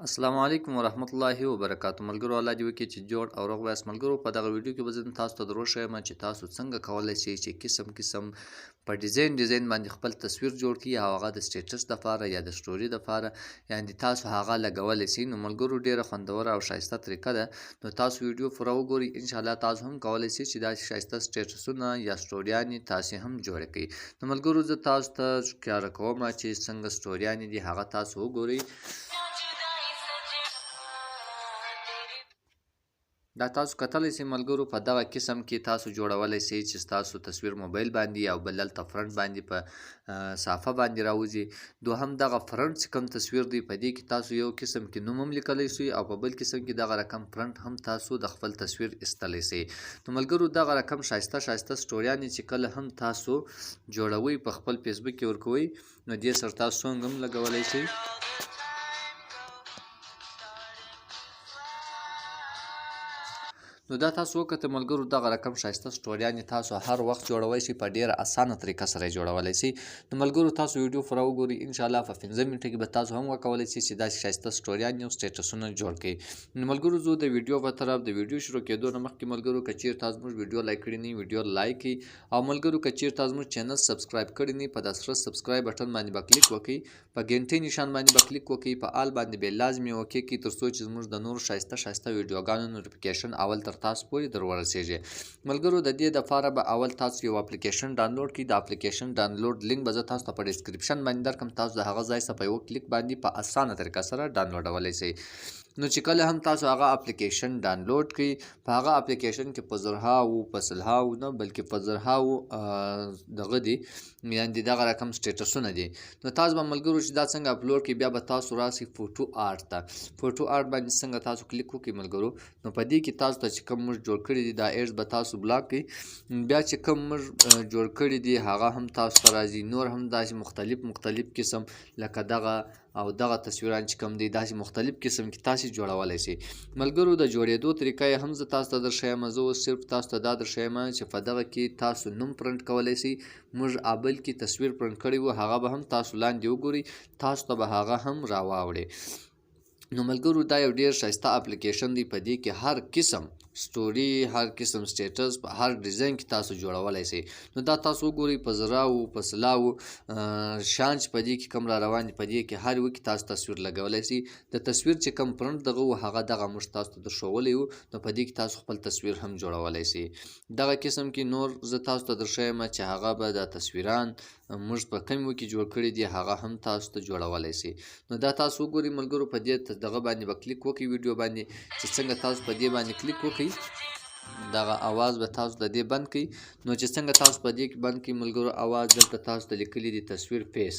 السلام علیکم ورحمت الله وبرکاتو. ملګرو الله دې وکړي چې جوړ او روغ وایاست. ملګرو په دغه ویډیو کې به زه تاسو ته دروښیم چې تاسو څنګه کولی شئ چې قسم په ډیزاین باندې خپل تصویر جوړ کړئ او هغه د سټیټس دپاره یا د سټوري دپاره یعنې تاسو هغه لګولی شئ. نو ملګرو ډېره خوندوره او ښایسته طریقه ده. نو تاسو ویډیو پوره وګورئ، انشاءالله تاسو هم کولی شئ چې داسې ښایسته سټیټسونه یا سټوریانې تاسې هم جوړې کړئ. نو ملګرو زه تاسو ته ښکاره کوم چې څنګه سټوریانې دي هغه تاسو وګورئ. دا تاسو کتلی شئ ملګرو په دغه قسم کې تاسو جوړولی شئ چې ستاسو تصویر موبایل باندې او بل هلته فرنټ باندې په صافه باندې راوځي. دوهم دغه فرنټ چې کوم تصویر دی په دې کې تاسو یو قسم کې نوم هم لیکلی شئ او په بل قسم کې دغه رقم فرنټ هم تاسو د خپل تصویر ایستلی شئ. نو ملګرو دغه رقم ښایسته سټوریانې چې کله هم تاسو جوړوئ په خپل فیسبوک کې ورکوئ نو دې سره تاسو سونګ هم لګولی شئ. نو دا تاسو وکړه ملګرو دغه رقم ښایسته سټوریانې تاسو هر وخت جوړولی شئ، په ډېره اسانه طریقه سره یې جوړولی شئ. نو ملګرو تاسو ویډیو پوره وګورئ، انشاءالله په 15 منټه کې به تاسو هم وکولی شئ چې داسې ښایسته سټوریانې او سټیټسونه جوړ کړئ. نو ملګرو زه د ویډیو په طرف د ویډیو شروع کېدو نه مخکې ملګرو که چېرې تاسو زموږ ویډیو لایک کړي نه وي ویډیو لایک کړئ، او ملګرو که چېرې تاسو زموږ چینل سبسکرایب کړي نه وي په درسرہ سبسکرایب بټن باندې به کلیک وکړئ، په ګنټۍ نشان باندې به کلیک وکړئ، په آل باندې به لازمي اوکې کړئ تر څو چې زموږ د نورو ښایسته ویډیوګانو نوټیفیکیشن اول تر تاسو پورې در ورسیږي. ملګرو د دې دپاره به اول تاسو یو اپلیکیشن ډاونلوډ کړئ. د اپلیکیشن ډاونلوډ لینک به زه تاسو ته په ډسکرپشن باندې درکړم، تاسو د هغه ځای څخه په یو کلیک باندې په اسانه طریقه سره ډاونلوډولی شئ. نو چې کله هم تاسو هغه اپلیکیشن ډاونلوډ کړئ په هغه اپلیکیشن کې په زرهاوو په سلهاوو نه بلکې په زرهاوو دغه دي یعنې دغه رقم سټیټسونه دي. نو تاسو به ملګرو چې دا څنګه اپلوډ کړئ بیا به تاسو راسئ فوټو آرټ ته. فوټو آرټ باندې څنګه تاسو کلیک وکړئ ملګرو، نو په دې کې تاسو ته چې کوم موږ جوړ کړي دي دا ایډز به تاسو بلاک کړئ. بیا چې کوم موږ جوړ کړي دي هغه هم تاسو ته راځي. نور هم داسې مختلف قسم لکه دغه او دغه تصویران چې کوم دی داسې مختلف قسم کې تاسې جوړولی شئ. ملګرو د جوړېدو طریقه یې هم زه تاسو ته درښیم. زه اوس صرف تاسو ته دا درښیم چې په دغه کې تاسو نوم پرنټ کولی شئ. موږ ابل کې تصویر پرنټ کړی و هغه به هم تاسو لاندې وګورئ، تاسو ته به هغه هم راواوړي. نو ملګرو دا یو ډېر ښایسته اپلیکیشن دی، په دې کې هر قسم سټوري هر قسم سټیټس په هر ډیزاین کې تاسو جوړولی شئ. نو دا تاسو وګورئ په زراو په سلاو شان چې په دې کې کوم را روان دي په دې کې هر یو کې تاسو تصویر لګولی شئ. د تصویر چې کوم پرنټ دغه و هغه دغه موږ تاسو ته درښولی و، نو په دې کې تاسو خپل تصویر هم جوړولی شئ. دغه قسم کې نور زه تاسو ته درښیم چې هغه به د تصویران موږ په کوم کې جوړ کړي دي هغه هم تاسو ته جوړولی شئ. نو دا تاسو وګورئ ملګرو په دې دغه باندې به کلیک وکړئ ویډیو باندې چې څنګه تاسو په دې باندې کلیک وکړئ دغه اواز به تاسو د دې بند کړئ. نو چې څنګه تاسو په دې کې بند کړئ ملګرو اواز دلته تاسو ته لیکلي دي تصویر پیس،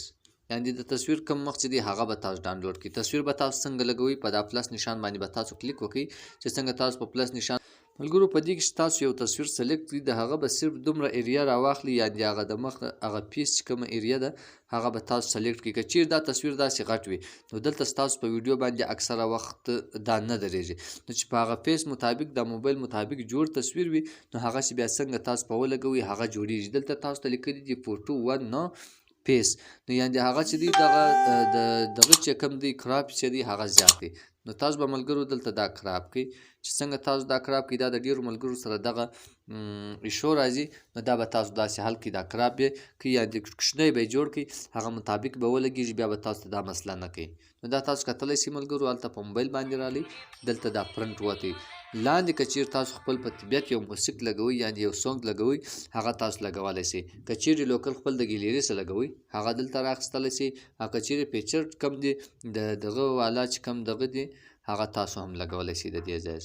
یعنې د تصویر کوم مخ چې دی هغه به تاسو ډاونلوډ کړئ. تصویر به تاسو څنګه لګوئ په دا پلس نشان باندې به تاسو کلیک وکړئ چې څنګه تاسو په پلس نشان ملګرو په دې کې چې تاسو یو تصویر سلیکټ کړئ د هغه به صرف دومره ایریا راواخلي، یعنې هغه د مخ هغه پیس چې کومه ایریا ده هغه به تاسو سلیکټ کړئ. که چیرې دا تصویر داسې غټ وي نو دلته ستاسو په ویډیو باندې اکثره وخت دا نه درېږي. نو چې په هغه پیس مطابق د موبایل مطابق جوړ تصویر وي نو هغه چې بیا څنګه تاسو په ولګوئ هغه جوړېږي. دلته تاسو ته لیکلي دي فوټو 1 نه پیس، نو یعنې هغه چې دی دغه چې کوم دی کراپ چې دی هغه زیات دی. نو تاسو به ملګرو دلته دا کراپ کړئ چې څنګه تاسو دا کراپ کړئ دا د ډېرو ملګرو سره دغه ایشو راځي. نو دا به تاسو داسې حل کړئ دا کراپ یې کړئ یا د کوچنی به یې جوړ کړئ هغه مطابق به ولګېږي بیا به تاسو ته دا مسله نه کوي. نو دا تاسو کتلی شئ ملګرو هلته په موبایل باندې رالی دلته دا پرنټ وتی لاندې که چیرې تاسو خپل په طبیعت یو موسیق لګوئ یعنې یو سونګ لګوئ هغه تاسو لګولی شئ. که چیرې لوکل خپل د ګیلري څخه لګوئ هغه دلته رااخیستلی شئ، او که چیرې پیکچر کم دی د دغه والا چې کم دغه دی هغه تاسو هم لګولی شئ. د دې ځای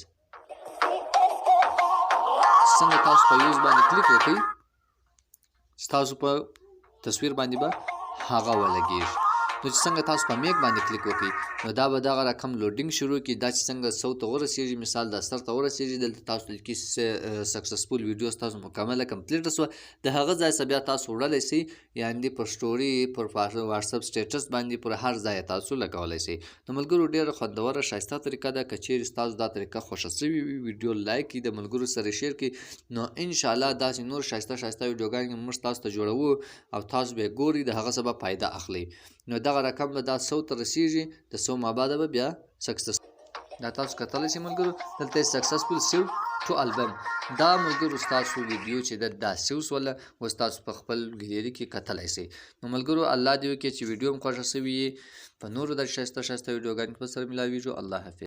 څنګه تاسو په یوز باندې کلیک وکړئ چې تاسو په تصویر باندې به هغه ولګېږي. نو چې څنګه تاسو په میک باندې کلیک وکړئ نو دا به دغه رقم لوډینګ شروع کړي. دا چې څنګه 100 ته ورسېږي مثال دا 10 ته ورسېږي دلته تاسو لیکي سکسسفول ویډیو ستاسو مکمله کمپلیټ شوه. د هغه ځای څخه بیا تاسو وړلی شئ یعنې پر سټوري پر واتساپ سټیټس باندې پر هر ځای تاسو لګولی شئ. نو ملګرو ډېره خوندوره ښایسته طریقه ده. که چیرې ستاسو دا طریقه خوښه شوې وي ویډیو لایک کړئ، د ملګرو سره شیر کړئ، نو انشاءالله داسې نور ښایسته ویډیوګانې موږ تاسو ته جوړوو او تاسو به یې ګورئ د هغه څه به فایده اخلئ. نو دغه رقم به دا 100 ته رسېږي، د 100 مابعده به بیا سکسس دا تاسو کتلی شئ ملګرو دلته سکسسفل سیو ټو البم دا ملګرو ستاسو ویډیو چې دا سیو سوله اوس تاسو په خپل ګیلري کې کتلی شئ. نو ملګرو الله دې وکړي چې ویډیو هم خوښه شوې وي. په نورو د ښایسته ښایسته ویډیوګانو کې به سره ملاویږو. الله حافظ.